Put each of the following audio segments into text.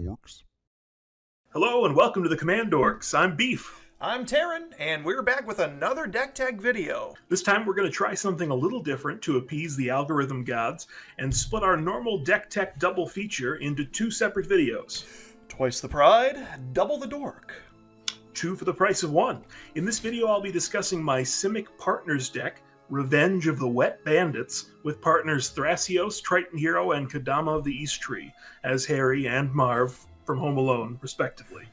dorks. Hello and welcome to the CommanDorks. I'm Beef. I'm Taryn, and we're back with another deck tag video. This time we're going to try something a little different to appease the algorithm gods and split our normal deck tech double feature into two separate videos. Twice the pride, double the dork. Two for the price of one. In this video I'll be discussing my Simic Partners deck, Revenge of the Wet Bandits, with partners Thrasios, Triton Hero, and Kodama of the East Tree, as Harry and Marv from Home Alone, respectively.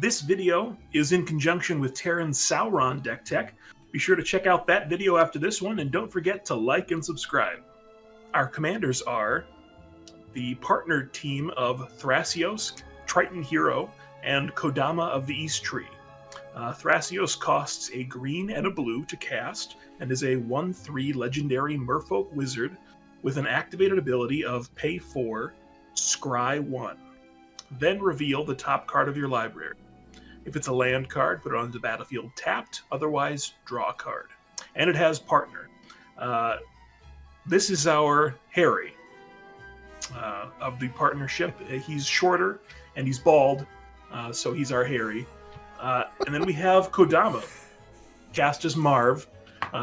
This video is in conjunction with Taryn's Sauron deck tech. Be sure to check out that video after this one, and don't forget to like and subscribe. Our commanders are the partnered team of Thrasios, Triton Hero, and Kodama of the East Tree. Thrasios costs a green and a blue to cast, and is a 1/3 legendary merfolk wizard with an activated ability of pay 4, scry 1. Then reveal the top card of your library. If it's a land card, put it onto the battlefield tapped, otherwise draw a card. And it has partner. This is our Harry of the partnership. He's shorter and he's bald, so he's our Harry. And then we have Kodama, cast as Marv.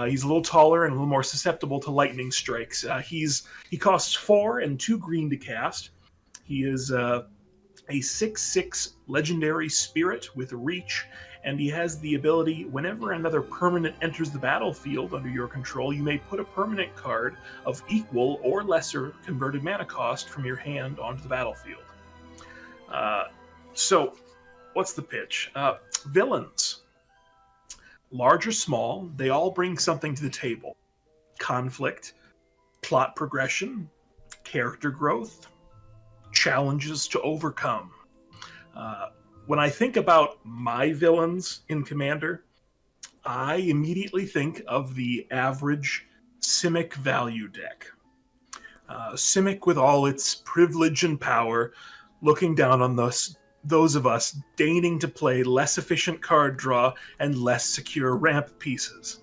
He's a little taller and a little more susceptible to lightning strikes. He costs 4 and 2 green to cast. He is a 6/6 legendary spirit with reach, and he has the ability, whenever another permanent enters the battlefield under your control, you may put a permanent card of equal or lesser converted mana cost from your hand onto the battlefield. So, what's the pitch? Villains. Large or small, they all bring something to the table. Conflict, plot progression, character growth, challenges to overcome. When I think about my villains in Commander, I immediately think of the average Simic value deck. Simic with all its privilege and power, looking down on those of us deigning to play less efficient card draw and less secure ramp pieces.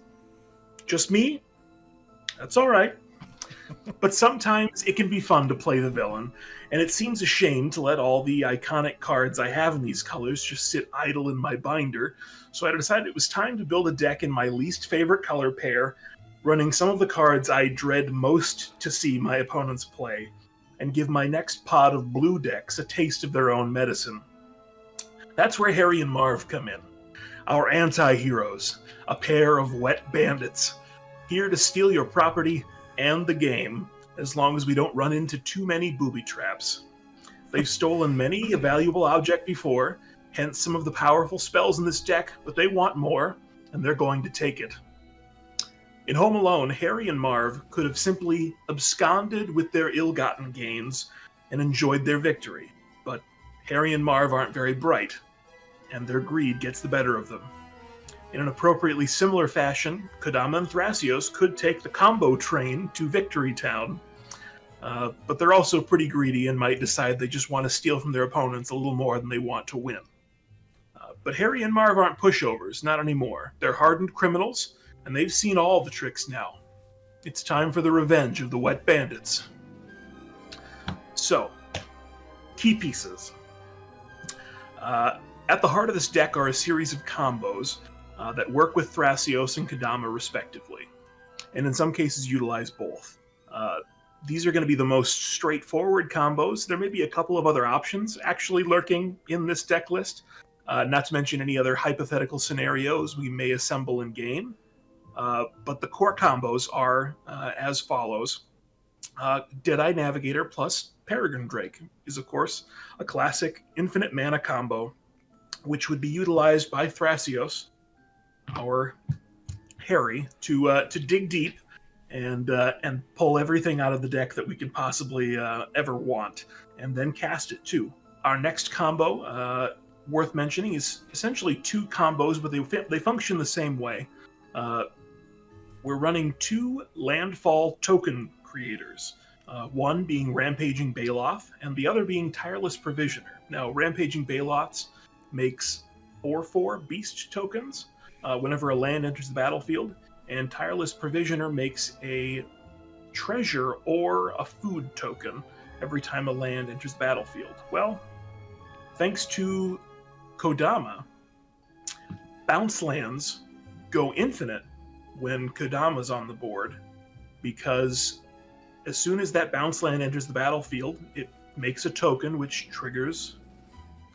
Just me? That's alright. But sometimes it can be fun to play the villain, and it seems a shame to let all the iconic cards I have in these colors just sit idle in my binder, so I decided it was time to build a deck in my least favorite color pair, running some of the cards I dread most to see my opponents play, and give my next pod of blue decks a taste of their own medicine. That's where Harry and Marv come in. Our anti-heroes, a pair of wet bandits, here to steal your property and the game, as long as we don't run into too many booby-traps. They've stolen many a valuable object before, hence some of the powerful spells in this deck, but they want more, and they're going to take it. In Home Alone, Harry and Marv could have simply absconded with their ill-gotten gains and enjoyed their victory, but Harry and Marv aren't very bright, and their greed gets the better of them. In an appropriately similar fashion, Kodama and Thrasios could take the combo train to Victory Town, but they're also pretty greedy and might decide they just want to steal from their opponents a little more than they want to win. But Harry and Marv aren't pushovers, not anymore. They're hardened criminals, and they've seen all the tricks now. It's time for the revenge of the Wet Bandits. So, key pieces. At the heart of this deck are a series of combos that work with Thrasios and Kodama respectively, and in some cases utilize both. These are going to be the most straightforward combos. There may be a couple of other options actually lurking in this deck list, not to mention any other hypothetical scenarios we may assemble in game, but the core combos are as follows. Deadeye Navigator plus Peregrine Drake is, of course, a classic infinite mana combo, which would be utilized by Thrasios, our Harry, to dig deep and pull everything out of the deck that we can possibly ever want, and then cast it too. Our next combo, worth mentioning, is essentially two combos, but they function the same way. We're running 2 landfall token creators, one being Rampaging Baloth, and the other being Tireless Provisioner. Now, Rampaging Baloths makes 4/4 beast tokens whenever a land enters the battlefield, and Tireless Provisioner makes a treasure or a food token every time a land enters the battlefield. Well, thanks to Kodama, bounce lands go infinite when Kodama's on the board, because as soon as that bounce land enters the battlefield, it makes a token which triggers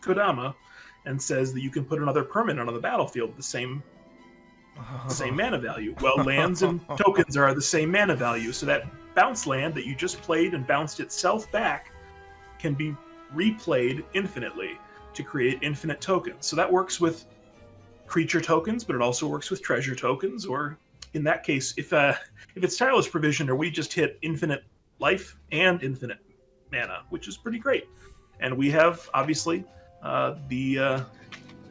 Kodama and says that you can put another permanent on the battlefield the same mana value. Well, lands and tokens are the same mana value, so that bounce land that you just played and bounced itself back can be replayed infinitely to create infinite tokens. So that works with creature tokens, but it also works with treasure tokens, or in that case, if it's tireless provision, or we just hit infinite life and infinite mana, which is pretty great. And we have obviously the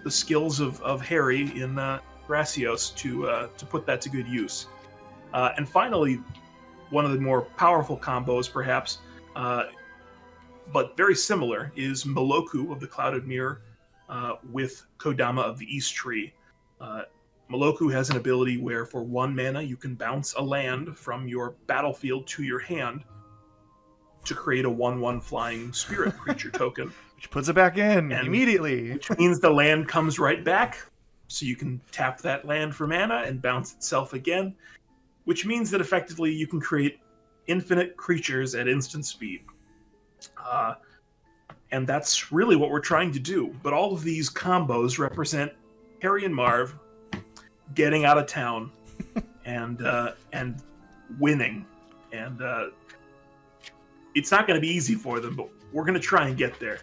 skills of Harry in Thrasios to put that to good use. And finally, one of the more powerful combos, perhaps, but very similar, is Moloku of the Clouded Mirror with Kodama of the East Tree. Moloku has an ability where for 1 mana you can bounce a land from your battlefield to your hand to create a 1/1 flying spirit creature token. Which puts it back in immediately. Which means the land comes right back, so you can tap that land for mana and bounce itself again, which means that effectively you can create infinite creatures at instant speed. And that's really what we're trying to do. But all of these combos represent Harry and Marv getting out of town and winning. And it's not going to be easy for them, but we're going to try and get there.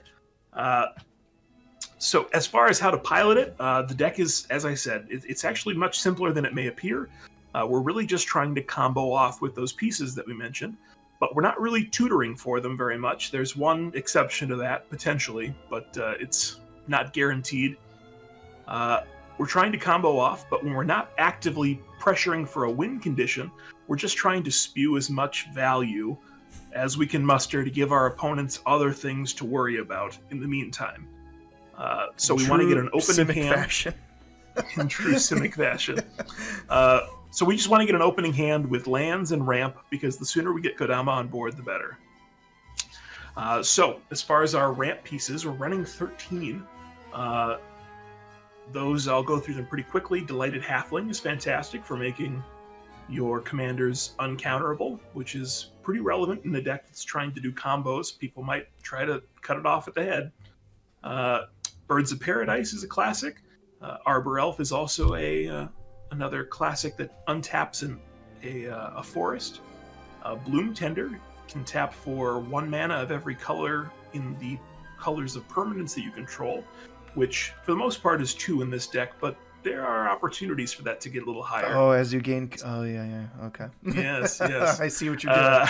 So as far as how to pilot it, the deck is, as I said, it's actually much simpler than it may appear. We're really just trying to combo off with those pieces that we mentioned, but we're not really tutoring for them very much. There's one exception to that, potentially, but it's not guaranteed. We're trying to combo off, but when we're not actively pressuring for a win condition, we're just trying to spew as much value as we can muster to give our opponents other things to worry about in the meantime. So we want to get an opening hand. Fashion. In true Simic fashion. So we just want to get an opening hand with lands and ramp, because the sooner we get Kodama on board, the better. So as far as our ramp pieces, we're running 13. Those, I'll go through them pretty quickly. Delighted Halfling is fantastic for making your commanders uncounterable, which is pretty relevant in a deck that's trying to do combos. People might try to cut it off at the head. Birds of Paradise is a classic. Arbor Elf is also another classic that untaps a forest. Bloom Tender can tap for 1 mana of every color in the colors of permanents that you control, which for the most part is 2 in this deck, but there are opportunities for that to get a little higher. Oh, as you gain... Oh, yeah, okay. Yes. I see what you're doing.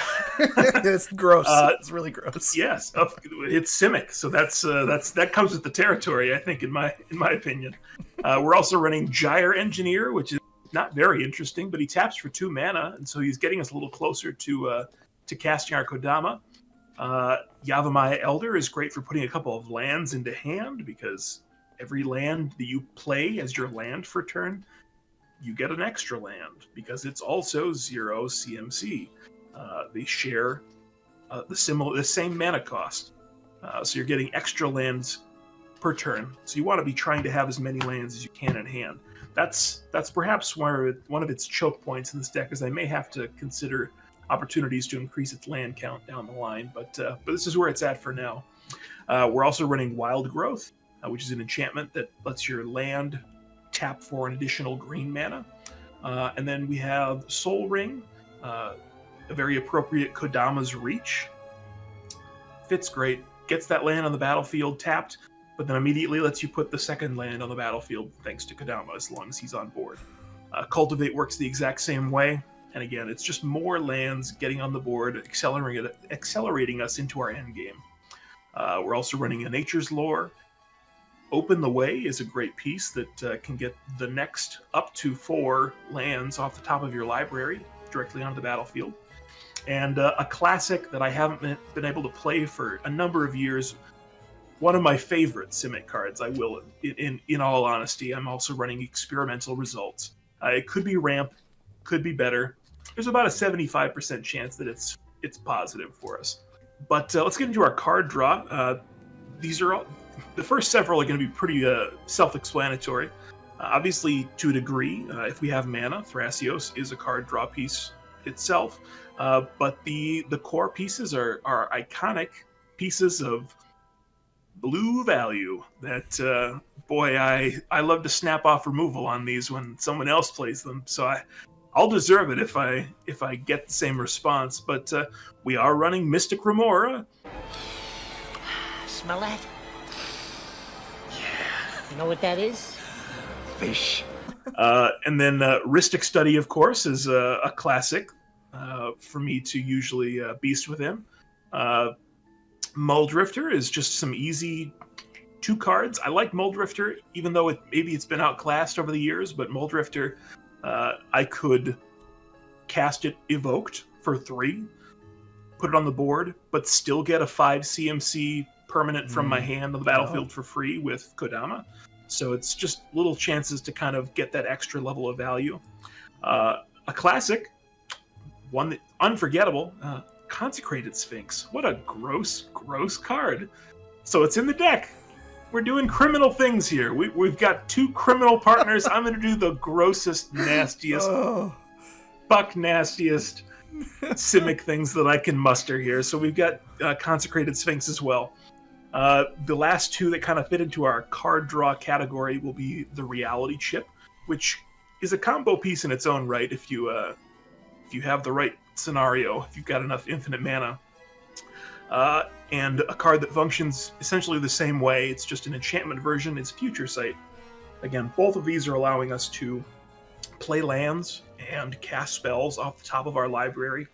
It's gross. It's really gross. Yes, it's Simic, so that comes with the territory, I think, in my opinion. We're also running Gyre Engineer, which is not very interesting, but he taps for 2 mana, and so he's getting us a little closer to casting our Kodama. Yavimaya Elder is great for putting a couple of lands into hand, because every land that you play as your land for turn, you get an extra land, because it's also 0 CMC. They share the same mana cost, so you're getting extra lands per turn. So you want to be trying to have as many lands as you can in hand. That's perhaps one of its choke points in this deck, is I may have to consider opportunities to increase its land count down the line, but this is where it's at for now. We're also running Wild Growth, which is an enchantment that lets your land tap for an additional green mana. And then we have Soul Ring, a very appropriate Kodama's Reach. Fits great, gets that land on the battlefield tapped, but then immediately lets you put the second land on the battlefield thanks to Kodama, as long as he's on board. Cultivate works the exact same way, and again, it's just more lands getting on the board, accelerating us into our endgame. We're also running a Nature's Lore. Open the Way is a great piece that can get the next up to 4 lands off the top of your library directly onto the battlefield. And a classic that I haven't been able to play for a number of years, one of my favorite Simic cards, I will, in all honesty. I'm also running Experimental Results. It could be ramp, could be better. There's about a 75% chance that it's positive for us. But let's get into our card draw. These are all the first several are going to be pretty self-explanatory. Obviously, to a degree, if we have mana, Thrasios is a card draw piece itself. But the core pieces are iconic pieces of blue value that, boy, I love to snap off removal on these when someone else plays them. So I'll deserve it if I get the same response. But we are running Mystic Remora. Smell that? Yeah. You know what that is? Fish. And then Rhystic Study, of course, is a classic for me to usually beast with him. Muldrifter is just some easy 2 cards. I like Muldrifter, even though it's been outclassed over the years, but Muldrifter, I could cast it evoked for 3, put it on the board, but still get a 5 CMC permanent from my hand on the battlefield for free with Kodama. So it's just little chances to kind of get that extra level of value. A classic, one that unforgettable, Consecrated Sphinx. What a gross card. So it's in the deck. We're doing criminal things here. We've got 2 criminal partners. I'm going to do the grossest, nastiest, fuck nastiest Simic things that I can muster here. So we've got Consecrated Sphinx as well. The last 2 that kind of fit into our card draw category will be the Reality Chip, which is a combo piece in its own right if you have the right scenario, if you've got enough infinite mana. And a card that functions essentially the same way, it's just an enchantment version, is Future Sight. Again, both of these are allowing us to play lands and cast spells off the top of our library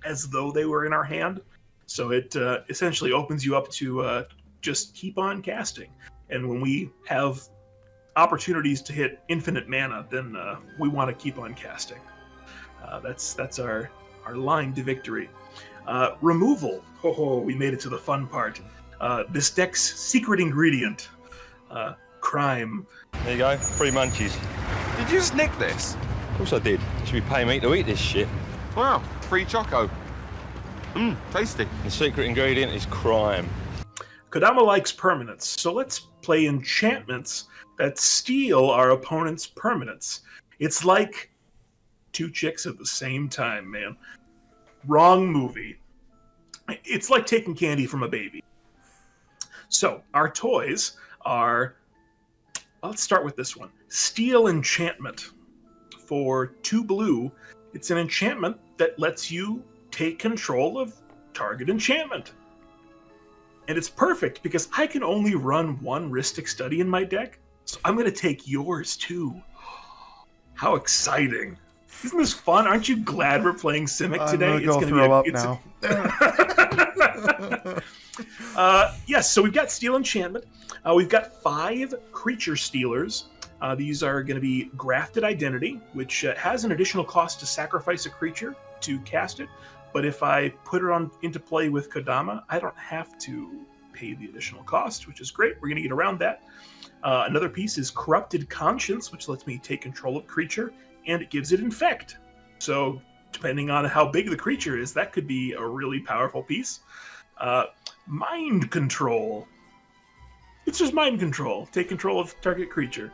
as though they were in our hand. So it essentially opens you up to just keep on casting. And when we have opportunities to hit infinite mana, then we want to keep on casting. That's our line to victory. Removal. We made it to the fun part. This deck's secret ingredient. Crime. There you go, 3 munchies. Did you just nick this? Of course I did. You should be paying me to eat this shit. Wow, free choco. Tasty. The secret ingredient is crime. Kodama likes permanents, so let's play enchantments that steal our opponent's permanents. It's like 2 chicks at the same time, man. Wrong movie. It's like taking candy from a baby. So, our toys are... Let's start with this one. Steal Enchantment. For 2 blue, it's an enchantment that lets you take control of target enchantment. And it's perfect because I can only run 1 Rhystic Study in my deck, so I'm going to take yours too. How exciting. Isn't this fun? Aren't you glad we're playing Simic today? I'm gonna throw up now. Yes, so we've got Steal Enchantment. We've got 5 Creature Stealers. These are going to be Grafted Identity, which has an additional cost to sacrifice a creature to cast it. But if I put it into play with Kodama, I don't have to pay the additional cost, which is great. We're going to get around that. Another piece is Corrupted Conscience, which lets me take control of creature, and it gives it Infect. So depending on how big the creature is, that could be a really powerful piece. Mind Control. It's just mind control. Take control of target creature.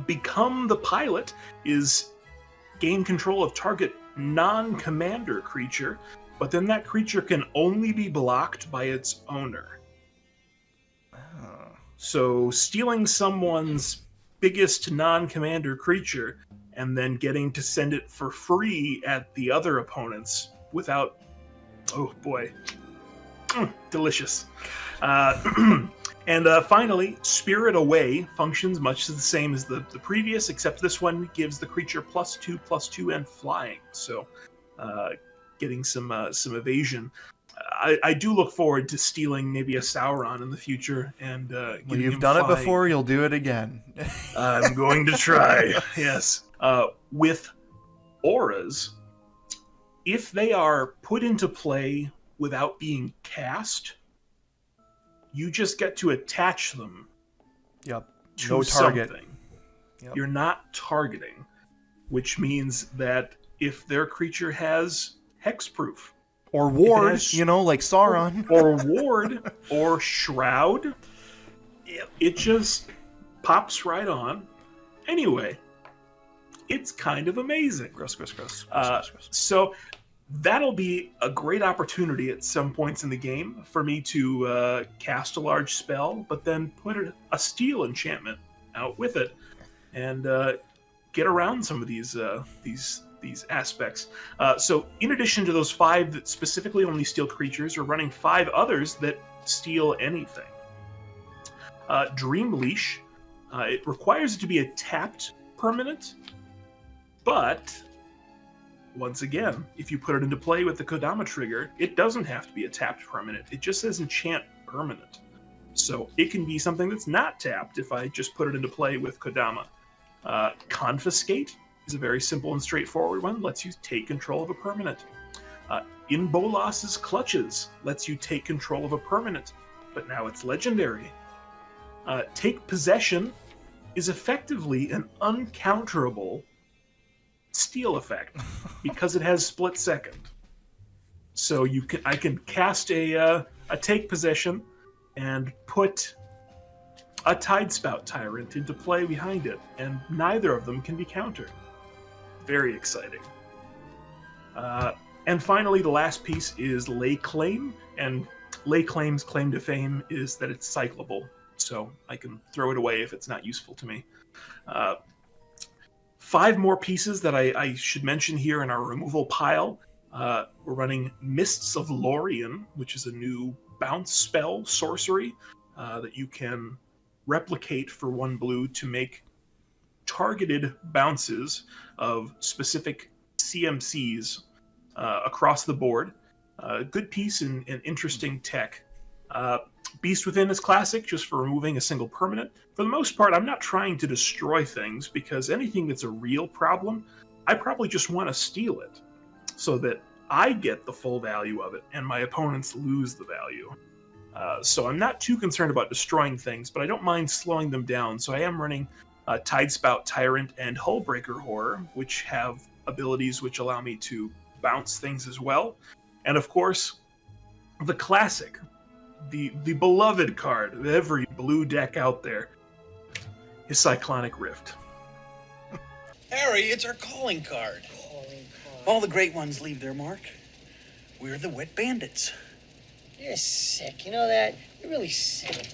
Become the Pilot is gain control of target non-commander creature, but then that creature can only be blocked by its owner. So stealing someone's biggest non-commander creature and then getting to send it for free at the other opponents without... Oh boy. Delicious. And finally, Spirit Away functions much the same as the previous, except this one gives the creature +2/+2 and flying. So getting some evasion. I do look forward to stealing maybe a Sauron in the future and when you've done it before, you'll do it again. I'm going to try. Yes. With auras, if they are put into play without being cast, you just get to attach them. Yep. To no target. Something. Yep. You're not targeting, which means that if their creature has hexproof, or ward, like Sauron, or ward, or shroud, It just pops right on. Anyway, it's kind of amazing. Gross. So that'll be a great opportunity at some points in the game for me to cast a large spell, but then put a steal enchantment out with it, and get around some of these aspects. So in addition to those 5 that specifically only steal creatures, we're running 5 others that steal anything. Dream Leash. It requires it to be a tapped permanent, but once again, if you put it into play with the Kodama trigger, it doesn't have to be a tapped permanent. It just says enchant permanent. So it can be something that's not tapped if I just put it into play with Kodama. Confiscate is a very simple and straightforward one. Lets you take control of a permanent. In Bolas's Clutches lets you take control of a permanent, but now it's legendary. Take Possession is effectively an uncounterable steal effect because it has split second. So I can cast a Take Possession and put a Tidespout Tyrant into play behind it, and neither of them can be countered. Very exciting. And finally, the last piece is Lay Claim, and Lay Claim's claim to fame is that it's cyclable, so I can throw it away if it's not useful to me. 5 more pieces that I should mention here in our removal pile. We're running Mists of Lorien, which is a new bounce spell sorcery that you can replicate for 1 blue to make targeted bounces of specific CMCs across the board. Good piece and interesting tech. Beast Within is classic, just for removing a single permanent. For the most part, I'm not trying to destroy things, because anything that's a real problem, I probably just want to steal it, so that I get the full value of it, and my opponents lose the value. So I'm not too concerned about destroying things, but I don't mind slowing them down, so I am running Tidespout Tyrant and Hullbreaker Horror, which have abilities which allow me to bounce things as well. And of course, the classic, the beloved card of every blue deck out there is Cyclonic Rift. Harry, it's our calling card. All the great ones leave their mark. We're the wet bandits. You're sick. You know that? You're really sick.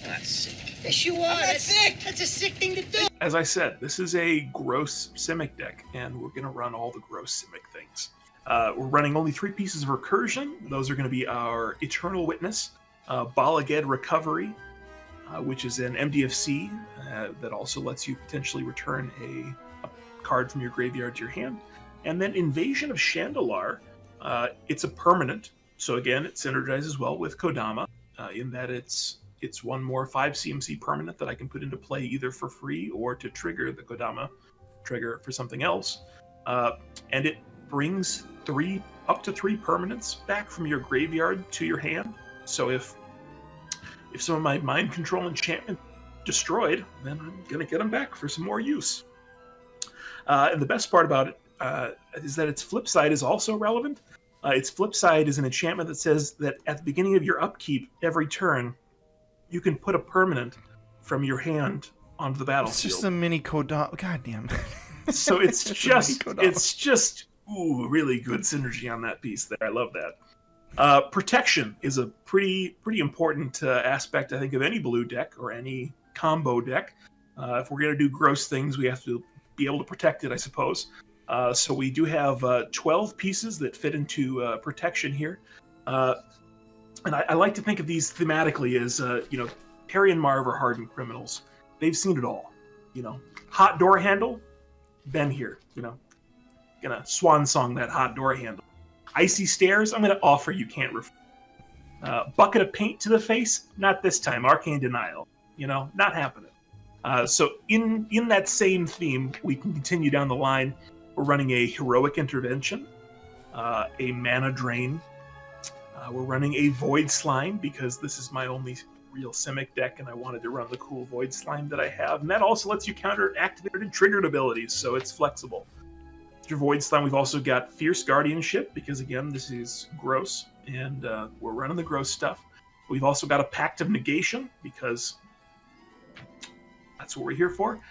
I'm not sick. Yes, you are. I'm not sick. That's a sick thing to do. As I said, this is a gross Simic deck, and we're going to run all the gross Simic things. We're running only 3 pieces of Recursion. Those are going to be our Eternal Witness, Balaged Recovery, which is an MDFC that also lets you potentially return a card from your graveyard to your hand. And then Invasion of Chandalar. It's a permanent, so again, it synergizes well with Kodama in that it's 1 more 5 CMC permanent that I can put into play either for free or to trigger the Kodama trigger for something else. And it brings up to 3 permanents back from your graveyard to your hand. So if some of my mind control enchantment destroyed, then I'm gonna get them back for some more use. And the best part about it is that its flip side is also relevant. Its flip side is an enchantment that says that at the beginning of your upkeep, every turn, you can put a permanent from your hand onto the battlefield. It's just a mini Kodama. God damn. So it's just really good synergy on that piece there. I love that. Protection is a pretty important aspect, I think, of any blue deck or any combo deck. If we're going to do gross things, we have to be able to protect it, I suppose. So we do have 12 pieces that fit into protection here. And I like to think of these thematically as, Harry and Marv are hardened criminals. They've seen it all. Hot door handle, been here. Gonna swan song that hot door handle. Icy stairs, I'm gonna offer you can't refuse. Bucket of paint to the face, not this time. Arcane denial, not happening. So in that same theme, we can continue down the line. We're running a heroic intervention, a mana drain. We're running a void slime because this is my only real Simic deck, and I wanted to run the cool void slime that I have. And that also lets you counter activated and triggered abilities, so it's flexible. Through void slime, we've also got fierce guardianship because again, this is gross, and we're running the gross stuff. We've also got a pact of negation because that's what we're here for.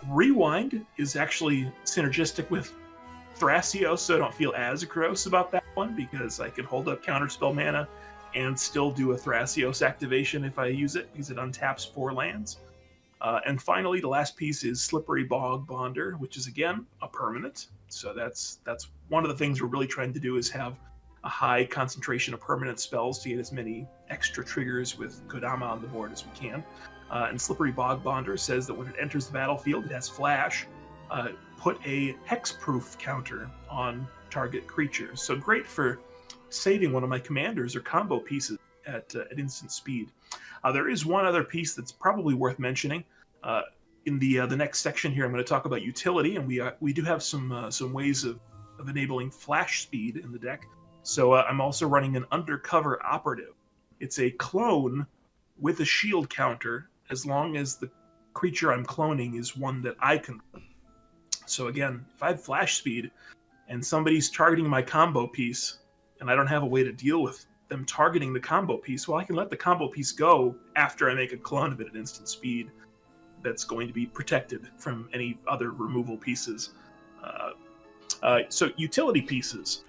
Rewind is actually synergistic with Thrasios, so I don't feel as gross about that one because I can hold up counterspell mana and still do a Thrasios activation if I use it because it untaps 4 lands. And finally, the last piece is Slippery Bog Bonder, which is again a permanent. So that's one of the things we're really trying to do is have a high concentration of permanent spells to get as many extra triggers with Kodama on the board as we can. And Slippery Bog Bonder says that when it enters the battlefield, it has flash. Put a hexproof counter on target creatures. So great for saving one of my commanders or combo pieces at instant speed. There is one other piece that's probably worth mentioning. In the next section here, I'm going to talk about utility, and we do have some ways of enabling flash speed in the deck. So I'm also running an Undercover Operative. It's a clone with a shield counter, as long as the creature I'm cloning is one that I can clone. So again, if I have flash speed and somebody's targeting my combo piece, and I don't have a way to deal with them targeting the combo piece, well, I can let the combo piece go after I make a clone of it at instant speed that's going to be protected from any other removal pieces. So utility pieces.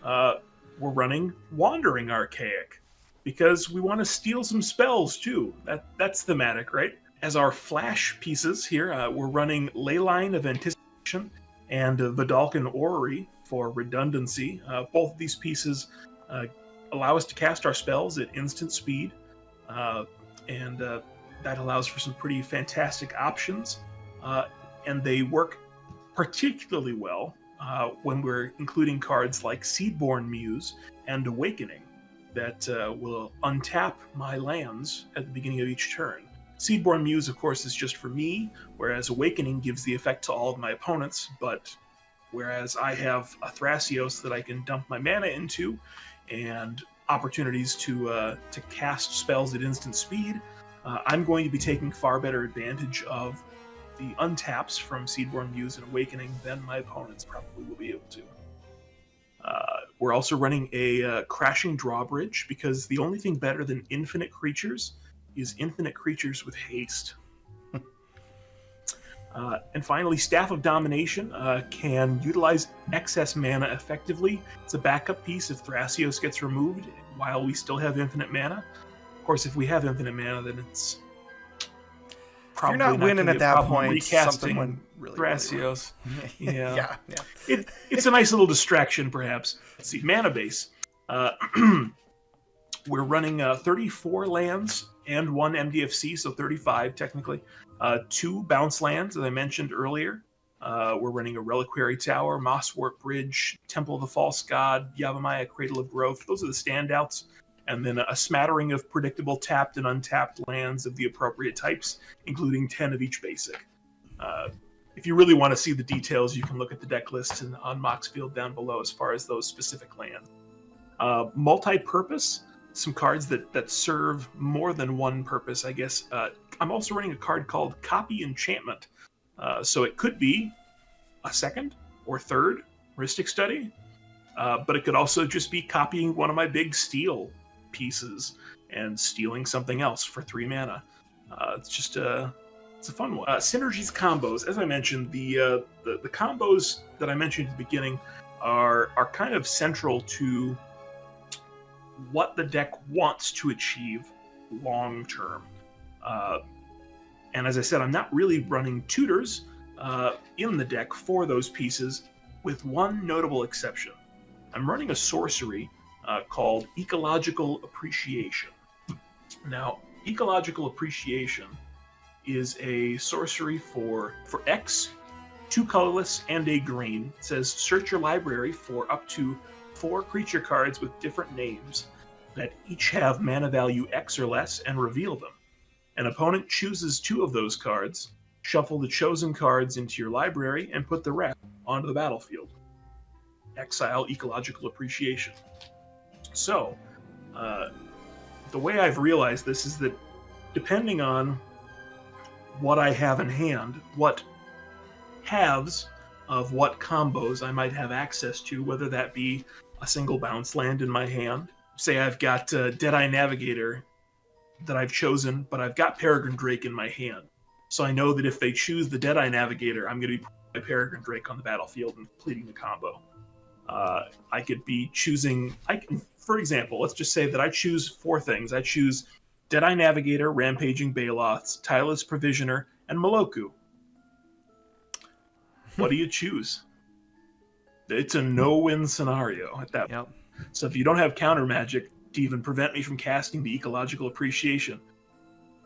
We're running Wandering Archaic because we want to steal some spells too. That's thematic, right? As our flash pieces here, we're running Leyline of Anticipation and Vidalcan Orrery for redundancy. Both of these pieces allow us to cast our spells at instant speed, and that allows for some pretty fantastic options. And they work particularly well when we're including cards like Seedborn Muse and Awakening that will untap my lands at the beginning of each turn. Seedborn Muse, of course, is just for me, whereas Awakening gives the effect to all of my opponents, but whereas I have a Thrasios that I can dump my mana into and opportunities to cast spells at instant speed, I'm going to be taking far better advantage of the untaps from Seedborn Muse and Awakening than my opponents probably will be able to. We're also running a Crashing Drawbridge because the only thing better than infinite creatures is infinite creatures with haste. And finally, Staff of Domination can utilize excess mana effectively. It's a backup piece if Thrasios gets removed while we still have infinite mana. Of course, if we have infinite mana, then it's probably if you're not winning at that point, recasting something went really Thrasios. Really wrong. Yeah. It's a nice little distraction, perhaps. Let's see, mana base. We're running 34 lands and 1 MDFC, so 35 technically. 2 bounce lands, as I mentioned earlier. We're running a Reliquary Tower, Mosswort Bridge, Temple of the False God, Yavimaya Cradle of Growth. Those are the standouts. And then a smattering of predictable tapped and untapped lands of the appropriate types, including 10 of each basic. If you really want to see the details, you can look at the deck list on Moxfield down below as far as those specific lands. Multipurpose, some cards that serve more than one purpose, I guess. I'm also running a card called Copy Enchantment. So it could be a second or third Rhystic Study, but it could also just be copying one of my big steal pieces and stealing something else for 3 mana. It's a fun one. Synergies Combos. As I mentioned, the combos that I mentioned at the beginning are kind of central to what the deck wants to achieve long term. And as I said, I'm not really running tutors in the deck for those pieces, with one notable exception. I'm running a sorcery called Ecological Appreciation. Now, Ecological Appreciation is a sorcery for X, 2 colorless, and a green. It says search your library for up to 4 creature cards with different names that each have mana value X or less, and reveal them. An opponent chooses 2 of those cards, shuffle the chosen cards into your library, and put the rest onto the battlefield. Exile Ecological Appreciation. So, the way I've realized this is that depending on what I have in hand, what halves of what combos I might have access to, whether that be a single bounce land in my hand. Say I've got Deadeye Navigator that I've chosen, but I've got Peregrine Drake in my hand. So I know that if they choose the Deadeye Navigator, I'm going to be putting my Peregrine Drake on the battlefield and completing the combo. I could be choosing, for example, let's just say that I choose 4 things. I choose Deadeye Navigator, Rampaging Baloths, Tireless Provisioner, and Moloku. What do you choose? It's a no-win scenario at that point. So if you don't have counter magic to even prevent me from casting the Ecological Appreciation,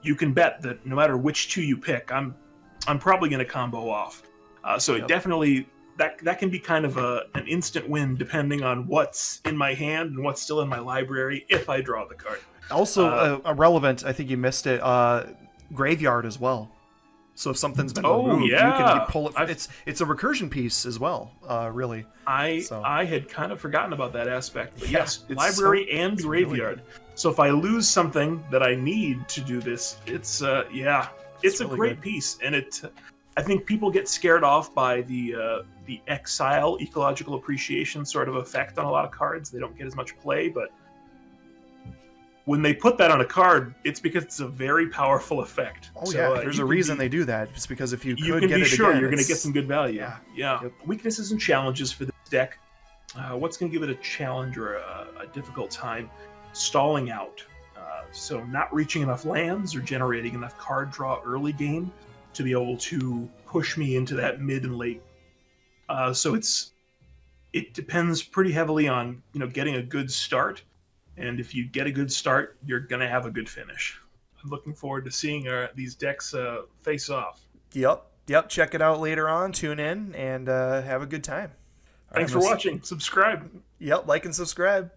you can bet that no matter which 2 you pick, I'm probably going to combo off. So it definitely, that can be kind of an instant win depending on what's in my hand and what's still in my library if I draw the card. Also, relevant, I think you missed it, graveyard as well. So if something's been removed, you can pull it. It's a recursion piece as well, really. I had kind of forgotten about that aspect. But yes, library and graveyard. Really, so if I lose something that I need to do this, it's a really great piece. And I think people get scared off by the exile ecological appreciation sort of effect on a lot of cards. They don't get as much play, but when they put that on a card, it's because it's a very powerful effect. Oh, so, there's a reason they do that. It's because if you could can get be it sure again, you're going to get some good value. Yeah. Yep. Weaknesses and challenges for this deck. What's going to give it a challenge or a difficult time? Stalling out. So not reaching enough lands or generating enough card draw early game to be able to push me into that mid and late. So it depends pretty heavily on getting a good start. And if you get a good start, you're going to have a good finish. I'm looking forward to seeing these decks face off. Yep. Check it out later on. Tune in and have a good time. Thanks for watching. Subscribe. Yep. Like and subscribe.